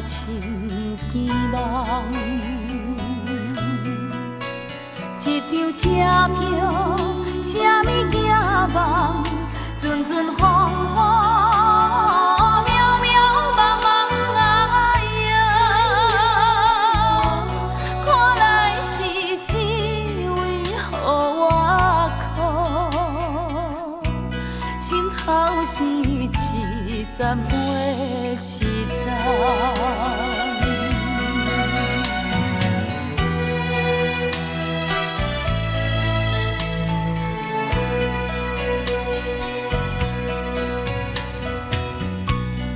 亲见梦，一张车票，啥物件梦，阵阵风风，渺渺茫茫啊呀，看来是一位予我靠，心头是一站飞一站。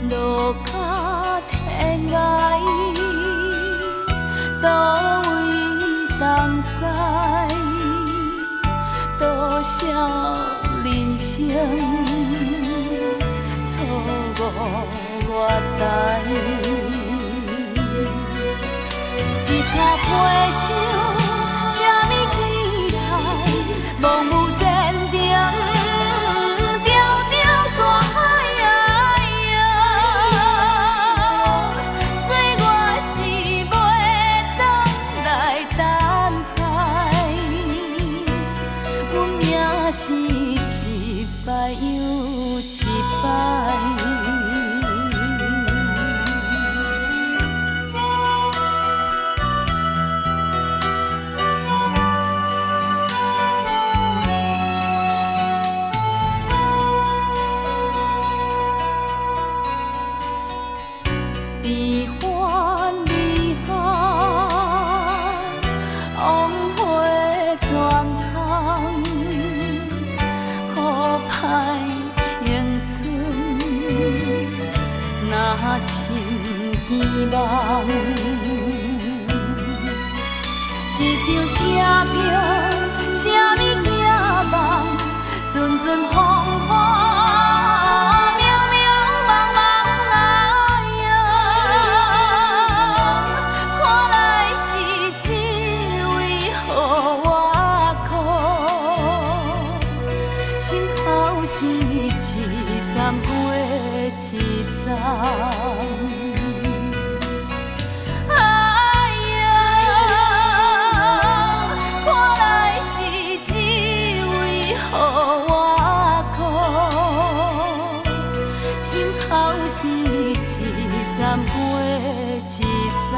路脚天涯，倒位东西，多少人生错误我代，一拍皮箱，啥物期待，梦有前程。是一摆又一摆，悲欢离合，往回转通。爱青春，若亲见梦，一张车票，啥物件梦，阵阵风风，渺渺茫茫啊呀，看来是一位予我靠，心头是一站过一站，哎呀，看来是一位予我靠，心头是一站过一站。